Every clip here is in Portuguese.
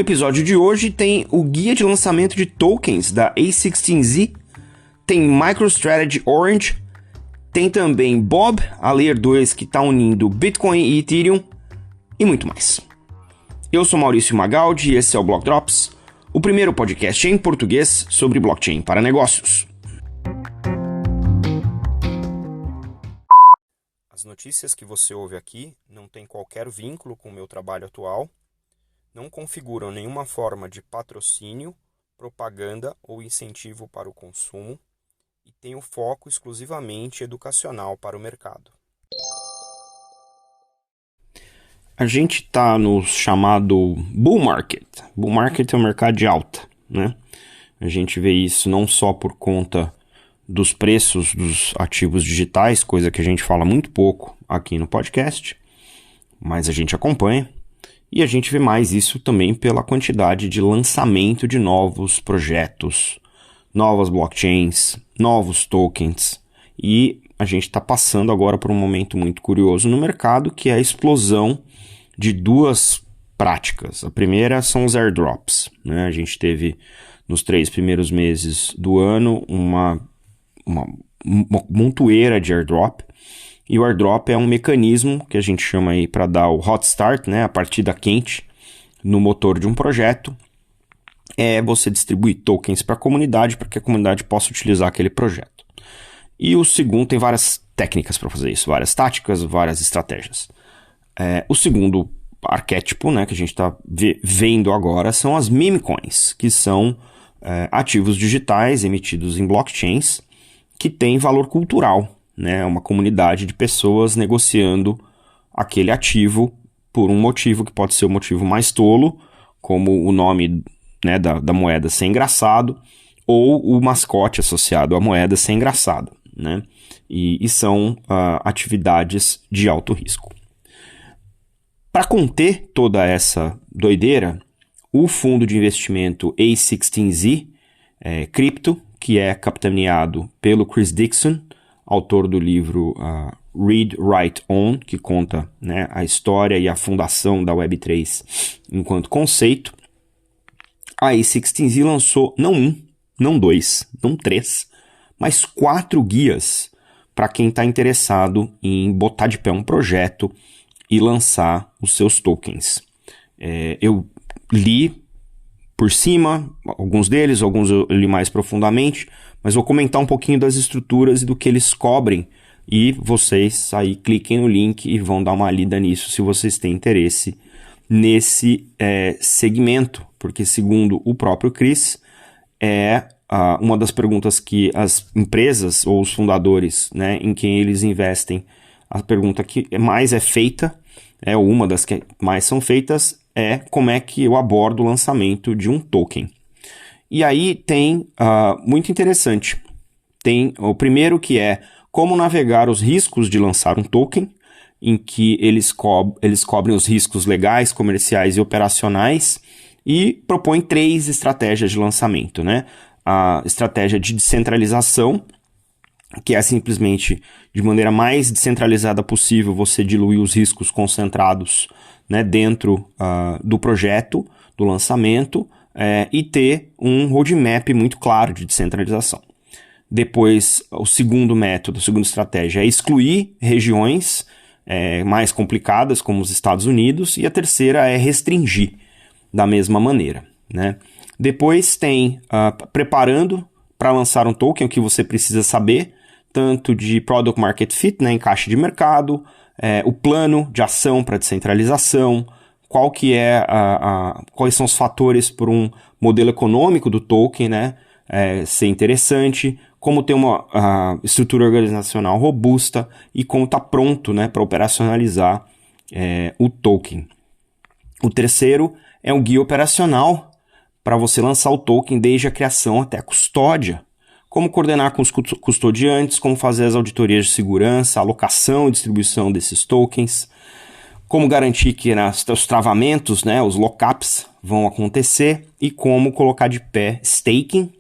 No episódio de hoje tem o guia de lançamento de tokens da A16Z, tem MicroStrategy Orange, tem também Bob, a Layer 2 que está unindo Bitcoin e Ethereum e muito mais. Eu sou Maurício Magaldi e esse é o Block Drops, o primeiro podcast em português sobre blockchain para negócios. As notícias que você ouve aqui não têm qualquer vínculo com o meu trabalho atual, não configuram nenhuma forma de patrocínio, propaganda ou incentivo para o consumo e têm o foco exclusivamente educacional para o mercado. A gente está no chamado bull market. Bull market é o mercado de alta, né? A gente vê isso não só por conta dos preços dos ativos digitais, coisa que a gente fala muito pouco aqui no podcast, mas a gente acompanha. E a gente vê mais isso também pela quantidade de lançamento de novos projetos, novas blockchains, novos tokens. E a gente está passando agora por um momento muito curioso no mercado, que é a explosão de duas práticas. A primeira são os airdrops, né? A gente teve nos 3 primeiros meses do ano uma montoeira de airdrop. E o airdrop é um mecanismo que a gente chama aí para dar o hot start, né, a partida quente no motor de um projeto. É você distribuir tokens para a comunidade para que a comunidade possa utilizar aquele projeto. E o segundo, tem várias técnicas para fazer isso, várias táticas, várias estratégias. O segundo arquétipo, né, que a gente está vendo agora são as meme coins, que são ativos digitais emitidos em blockchains que têm valor cultural. Né, uma comunidade de pessoas negociando aquele ativo por um motivo que pode ser o motivo mais tolo, como o nome, né, da moeda ser engraçado, ou o mascote associado à moeda ser engraçado. Né, e são atividades de alto risco. Para conter toda essa doideira, o fundo de investimento A16Z Crypto, que é capitaneado pelo Chris Dixon, autor do livro Read, Write, Own, que conta, né, a história e a fundação da Web3 enquanto conceito. A A16Z lançou não 1, não 2, não 3, mas 4 guias para quem está interessado em botar de pé um projeto e lançar os seus tokens. Eu li por cima alguns deles, alguns eu li mais profundamente, mas vou comentar um pouquinho das estruturas e do que eles cobrem, e vocês aí cliquem no link e vão dar uma lida nisso se vocês têm interesse nesse segmento, porque segundo o próprio Chris, uma das perguntas que as empresas ou os fundadores, né, em quem eles investem, a pergunta que mais é feita, uma das que mais são feitas, é como é que eu abordo o lançamento de um token. E aí tem, muito interessante, tem o primeiro que é como navegar os riscos de lançar um token, em que eles cobrem os riscos legais, comerciais e operacionais, e propõem 3 estratégias de lançamento, né? A estratégia de descentralização, que é simplesmente, de maneira mais descentralizada possível, você diluir os riscos concentrados, né, dentro do projeto, do lançamento, e ter um roadmap muito claro de descentralização. Depois, o segundo método, a segunda estratégia é excluir regiões mais complicadas, como os Estados Unidos, e a terceira é restringir da mesma maneira. Né? Depois tem preparando para lançar um token, o que você precisa saber, tanto de Product Market Fit, né, encaixe de mercado, o plano de ação para descentralização, quais são os fatores para um modelo econômico do token, né, ser interessante, como ter uma estrutura organizacional robusta e como está pronto, né, para operacionalizar o token. O terceiro é um guia operacional para você lançar o token desde a criação até a custódia. Como coordenar com os custodiantes, como fazer as auditorias de segurança, alocação e distribuição desses tokens, como garantir que os travamentos, né, os lockups vão acontecer e como colocar de pé staking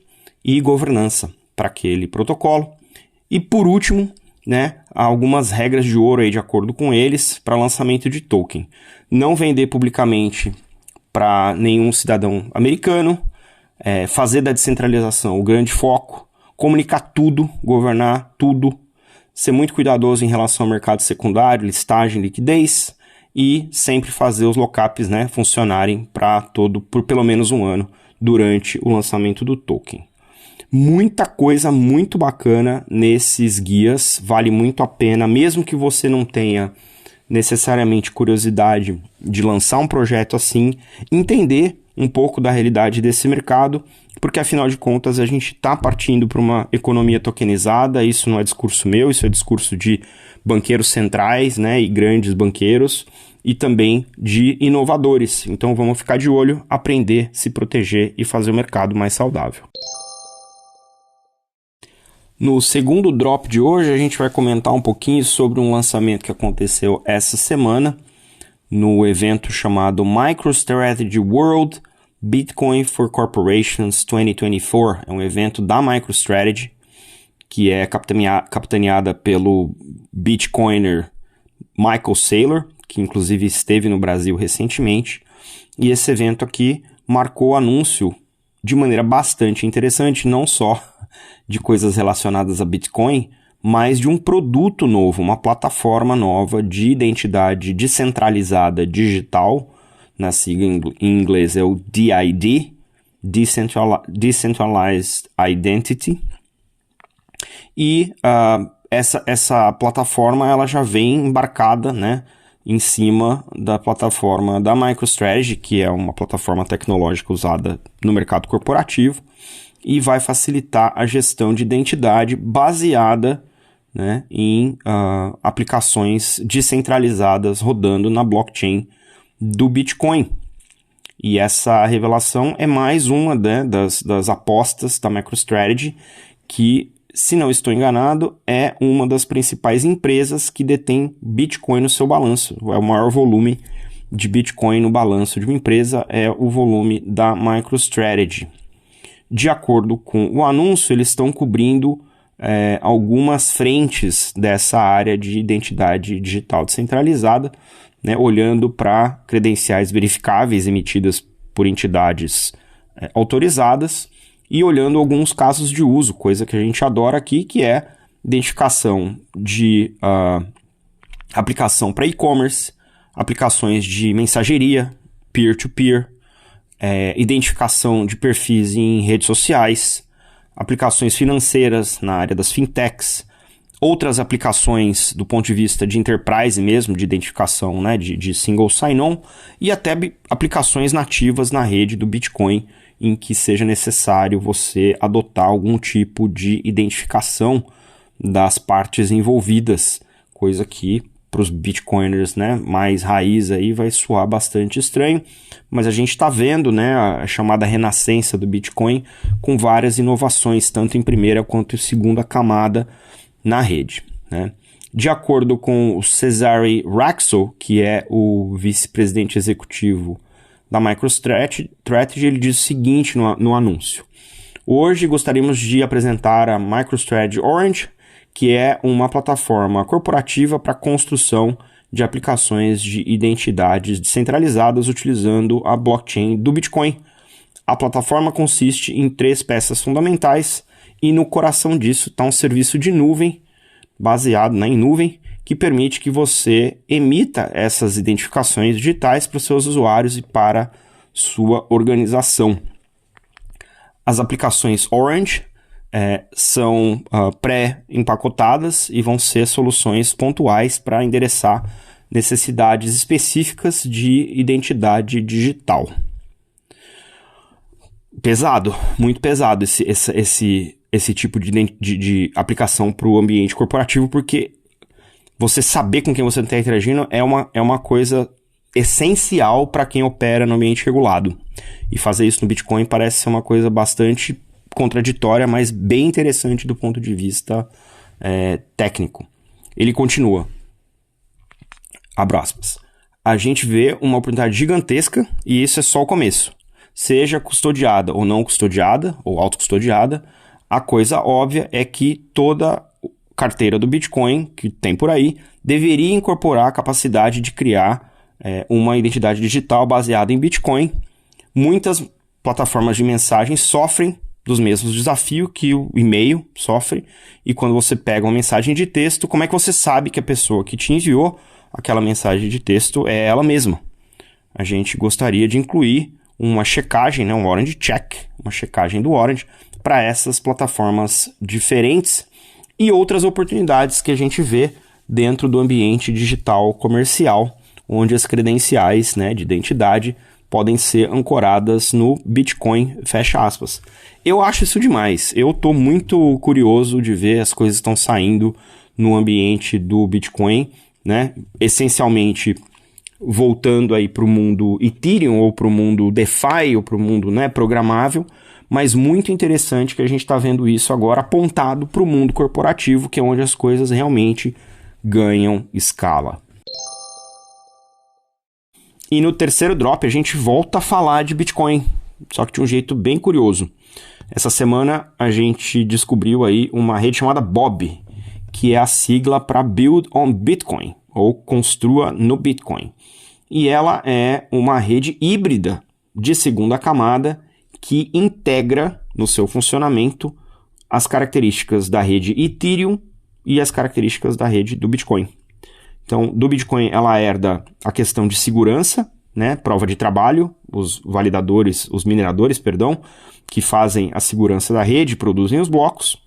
e governança para aquele protocolo. E por último, né, há algumas regras de ouro aí, de acordo com eles para lançamento de token. Não vender publicamente para nenhum cidadão americano, fazer da descentralização o grande foco, comunicar tudo, governar tudo, ser muito cuidadoso em relação ao mercado secundário, listagem, liquidez, e sempre fazer os lockups, né, funcionarem por pelo menos um ano durante o lançamento do token. Muita coisa muito bacana nesses guias, vale muito a pena, mesmo que você não tenha necessariamente curiosidade de lançar um projeto assim, entender um pouco da realidade desse mercado, porque afinal de contas a gente está partindo para uma economia tokenizada. Isso não é discurso meu, isso é discurso de banqueiros centrais, né, e grandes banqueiros, e também de inovadores. Então vamos ficar de olho, aprender, se proteger e fazer o mercado mais saudável. No segundo drop de hoje, a gente vai comentar um pouquinho sobre um lançamento que aconteceu essa semana no evento chamado MicroStrategy World Bitcoin for Corporations 2024. É um evento da MicroStrategy, que é capitaneada pelo Bitcoiner Michael Saylor, que inclusive esteve no Brasil recentemente. E esse evento aqui marcou o anúncio de maneira bastante interessante, não só de coisas relacionadas a Bitcoin, mas de um produto novo, uma plataforma nova de identidade descentralizada digital, na sigla em inglês é o DID, Decentralized Identity, e essa plataforma ela já vem embarcada, né, em cima da plataforma da MicroStrategy, que é uma plataforma tecnológica usada no mercado corporativo, e vai facilitar a gestão de identidade baseada, né, em aplicações descentralizadas rodando na blockchain do Bitcoin. E essa revelação é mais uma, né, das apostas da MicroStrategy, que, se não estou enganado, é uma das principais empresas que detém Bitcoin no seu balanço. É o maior volume de Bitcoin no balanço de uma empresa, é o volume da MicroStrategy. De acordo com o anúncio, eles estão cobrindo algumas frentes dessa área de identidade digital descentralizada, né, olhando para credenciais verificáveis emitidas por entidades autorizadas e olhando alguns casos de uso, coisa que a gente adora aqui, que é identificação de aplicação para e-commerce, aplicações de mensageria, peer-to-peer, identificação de perfis em redes sociais, aplicações financeiras na área das fintechs, outras aplicações do ponto de vista de enterprise mesmo, de identificação, né, de single sign-on, e até aplicações nativas na rede do Bitcoin, em que seja necessário você adotar algum tipo de identificação das partes envolvidas, coisa que para os bitcoiners, né, mais raiz aí vai soar bastante estranho, mas a gente está vendo, né, a chamada renascença do Bitcoin com várias inovações, tanto em primeira quanto em segunda camada na rede, né. De acordo com o Cesare Raxo, que é o vice-presidente executivo da MicroStrategy, ele diz o seguinte no anúncio: hoje gostaríamos de apresentar a MicroStrategy Orange, que é uma plataforma corporativa para construção de aplicações de identidades descentralizadas utilizando a blockchain do Bitcoin. A plataforma consiste em 3 peças fundamentais e no coração disso está um serviço de nuvem, baseado, né, em nuvem, que permite que você emita essas identificações digitais para os seus usuários e para sua organização. As aplicações Orange são pré-empacotadas e vão ser soluções pontuais para endereçar necessidades específicas de identidade digital. Pesado, muito pesado esse tipo de aplicação para o ambiente corporativo, porque você saber com quem você está interagindo é uma coisa essencial para quem opera no ambiente regulado. E fazer isso no Bitcoin parece ser uma coisa bastante contraditória, mas bem interessante do ponto de vista técnico. Ele continua, abro aspas, a gente vê uma oportunidade gigantesca e isso é só o começo. Seja custodiada ou não custodiada, ou autocustodiada, a coisa óbvia é que toda carteira do Bitcoin que tem por aí deveria incorporar a capacidade de criar uma identidade digital baseada em Bitcoin. Muitas plataformas de mensagem sofrem dos mesmos desafios que o e-mail sofre, e quando você pega uma mensagem de texto, como é que você sabe que a pessoa que te enviou aquela mensagem de texto é ela mesma? A gente gostaria de incluir uma checagem, né, um Orange Check, uma checagem do Orange para essas plataformas diferentes e outras oportunidades que a gente vê dentro do ambiente digital comercial, onde as credenciais, né, de identidade podem ser ancoradas no Bitcoin, fecha aspas. Eu acho isso demais. Eu estou muito curioso de ver as coisas que estão saindo no ambiente do Bitcoin, né? Essencialmente voltando aí para o mundo Ethereum ou para o mundo DeFi ou para o mundo, né, programável, mas muito interessante que a gente está vendo isso agora apontado para o mundo corporativo, que é onde as coisas realmente ganham escala. E no terceiro drop a gente volta a falar de Bitcoin, só que de um jeito bem curioso. Essa semana a gente descobriu aí uma rede chamada BOB, que é a sigla para Build on Bitcoin, ou Construa no Bitcoin. E ela é uma rede híbrida de segunda camada que integra no seu funcionamento as características da rede Ethereum e as características da rede do Bitcoin. Então, do Bitcoin ela herda a questão de segurança, né, prova de trabalho, os validadores, os mineradores, perdão, que fazem a segurança da rede, produzem os blocos,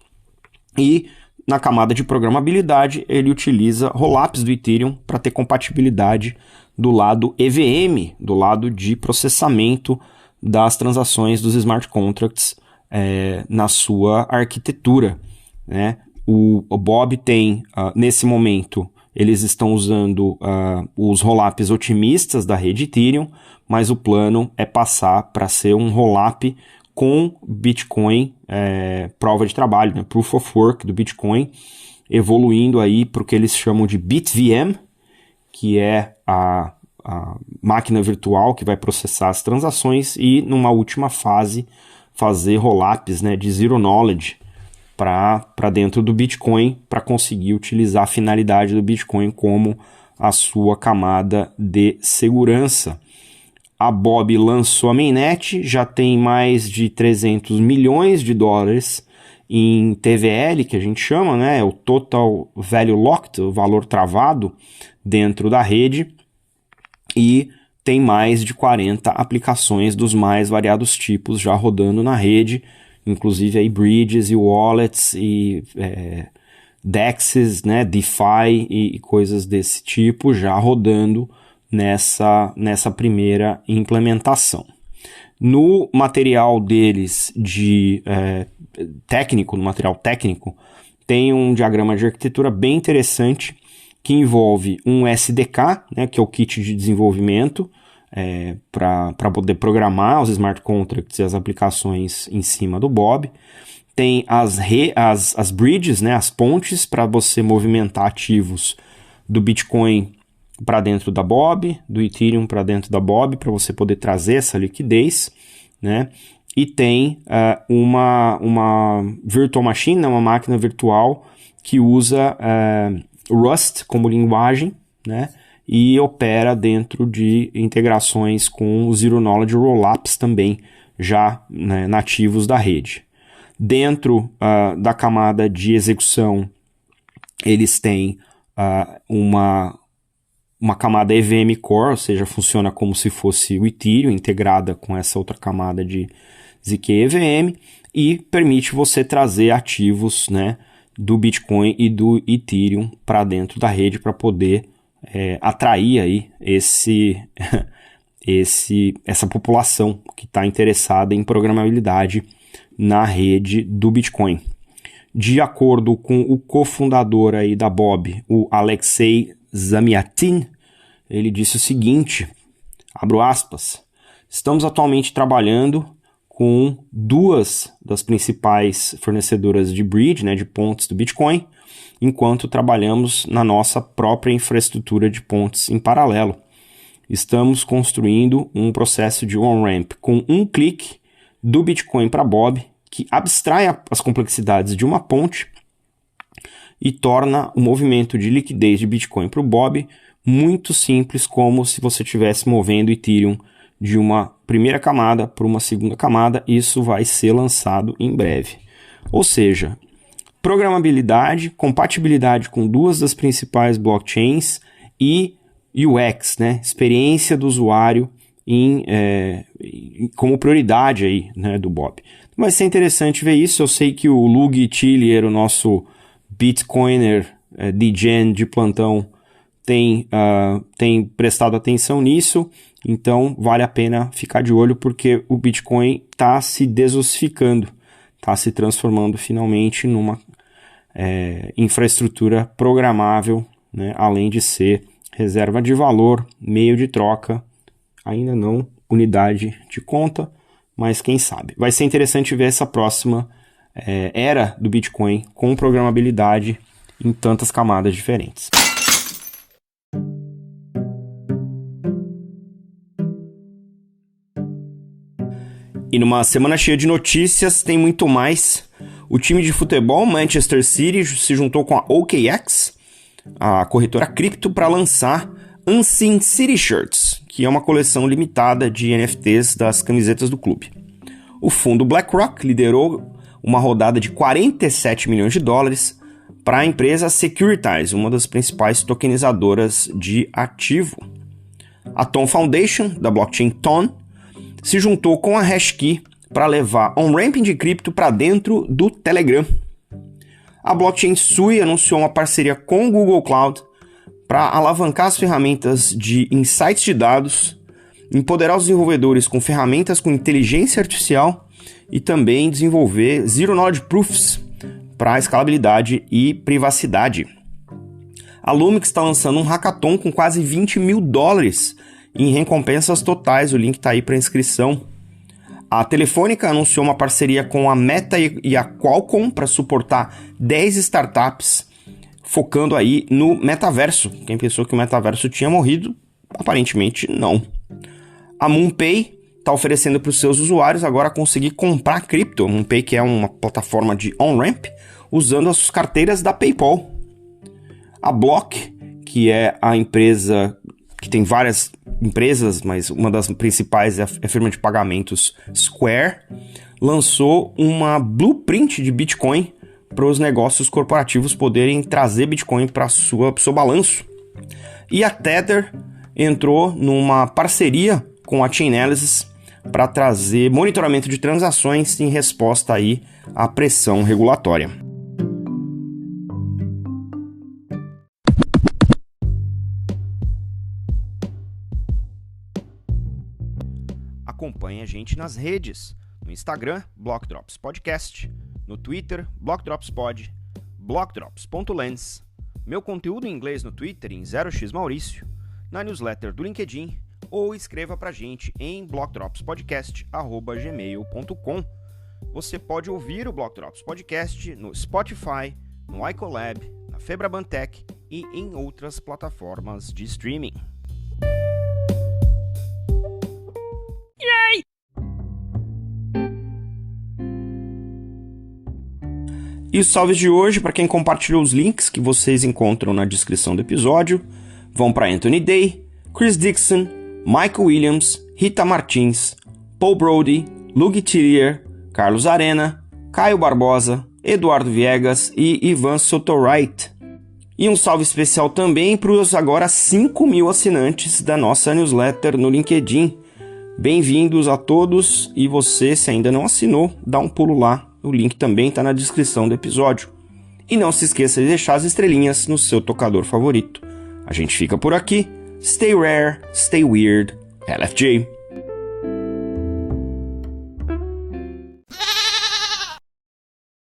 e na camada de programabilidade ele utiliza rollups do Ethereum para ter compatibilidade do lado EVM, do lado de processamento das transações dos smart contracts na sua arquitetura, né? O Bob tem, nesse momento, eles estão usando os rollups otimistas da rede Ethereum, mas o plano é passar para ser um rollup com Bitcoin, prova de trabalho, né? Proof of Work do Bitcoin, evoluindo aí para o que eles chamam de BitVM, que é a máquina virtual que vai processar as transações e, numa última fase, fazer rollups, né, de Zero Knowledge para dentro do Bitcoin, para conseguir utilizar a finalidade do Bitcoin como a sua camada de segurança. A Bob lançou a mainnet, já tem mais de 300 milhões de dólares em TVL, que a gente chama, né, o Total Value Locked, o valor travado dentro da rede, e tem mais de 40 aplicações dos mais variados tipos já rodando na rede, inclusive aí bridges e wallets e DEXs, né, DeFi e coisas desse tipo já rodando nessa primeira implementação. No material deles de técnico, no material técnico, tem um diagrama de arquitetura bem interessante que envolve um SDK, né, que é o kit de desenvolvimento, para poder programar os smart contracts e as aplicações em cima do Bob. Tem as bridges, né, as pontes, para você movimentar ativos do Bitcoin para dentro da Bob, do Ethereum para dentro da Bob, para você poder trazer essa liquidez, né? E tem uma virtual machine, uma máquina virtual que usa Rust como linguagem, né? E opera dentro de integrações com o Zero Knowledge Rollups também, já, né, nativos da rede. Dentro da camada de execução, eles têm uma camada EVM Core, ou seja, funciona como se fosse o Ethereum, integrada com essa outra camada de ZK EVM, e permite você trazer ativos, né, do Bitcoin e do Ethereum para dentro da rede para poder atrair aí essa população que está interessada em programabilidade na rede do Bitcoin. De acordo com o cofundador aí da Bob, o Alexei Zamiatin, ele disse o seguinte, abro aspas, estamos atualmente trabalhando com duas das principais fornecedoras de bridge, né, de pontes do Bitcoin, enquanto trabalhamos na nossa própria infraestrutura de pontes em paralelo. Estamos construindo um processo de on-ramp com um clique do Bitcoin para Bob, que abstrai as complexidades de uma ponte e torna o movimento de liquidez de Bitcoin para o Bob muito simples, como se você estivesse movendo Ethereum de uma primeira camada para uma segunda camada. Isso vai ser lançado em breve. Ou seja, programabilidade, compatibilidade com duas das principais blockchains e UX, né? Experiência do usuário como prioridade aí, né, do Bob. Vai ser interessante ver isso. Eu sei que o Lug Tiller, o nosso Bitcoiner degen de plantão, tem prestado atenção nisso, então vale a pena ficar de olho, porque o Bitcoin está se desossificando, está se transformando finalmente numa infraestrutura programável, né, além de ser reserva de valor, meio de troca, ainda não unidade de conta, mas quem sabe. Vai ser interessante ver essa próxima era do Bitcoin com programabilidade em tantas camadas diferentes. E numa semana cheia de notícias, tem muito mais. O time de futebol Manchester City se juntou com a OKX, a corretora cripto, para lançar Unseen City Shirts, que é uma coleção limitada de NFTs das camisetas do clube. O fundo BlackRock liderou uma rodada de 47 milhões de dólares para a empresa Securitize, uma das principais tokenizadoras de ativo. A Ton Foundation, da blockchain Ton, se juntou com a Hashkey para levar on-ramping de cripto para dentro do Telegram. A blockchain Sui anunciou uma parceria com o Google Cloud para alavancar as ferramentas de insights de dados, empoderar os desenvolvedores com ferramentas com inteligência artificial e também desenvolver Zero Knowledge Proofs para escalabilidade e privacidade. A Lumix está lançando um hackathon com quase 20 mil dólares em recompensas totais. O link está aí para inscrição. A Telefônica anunciou uma parceria com a Meta e a Qualcomm para suportar 10 startups, focando aí no metaverso. Quem pensou que o metaverso tinha morrido, aparentemente não. A MoonPay está oferecendo para os seus usuários agora conseguir comprar cripto. A MoonPay, que é uma plataforma de on-ramp, usando as carteiras da PayPal. A Block, que é a empresa que tem várias empresas, mas uma das principais é a firma de pagamentos Square, lançou uma blueprint de Bitcoin para os negócios corporativos poderem trazer Bitcoin para o seu balanço. E a Tether entrou numa parceria com a Chainalysis para trazer monitoramento de transações em resposta aí à pressão regulatória. Acompanhe a gente nas redes, no Instagram, Block Drops Podcast, no Twitter, Block Drops Pod, blockdrops.lens, meu conteúdo em inglês no Twitter em 0xmaurício, na newsletter do LinkedIn, ou escreva pra gente em blockdropspodcast@gmail.com. Você pode ouvir o Block Drops Podcast no Spotify, no iColab, na Febrabantech e em outras plataformas de streaming. E os salves de hoje, para quem compartilhou os links que vocês encontram na descrição do episódio, vão para Anthony Day, Chris Dixon, Michael Williams, Rita Martins, Paul Brody, Lug Tiller, Carlos Arena, Caio Barbosa, Eduardo Viegas e Ivan Sotorite. E um salve especial também para os agora 5.000 assinantes da nossa newsletter no LinkedIn. Bem-vindos a todos, e você, se ainda não assinou, dá um pulo lá. O link também está na descrição do episódio. E não se esqueça de deixar as estrelinhas no seu tocador favorito. A gente fica por aqui. Stay rare, stay weird. LFG.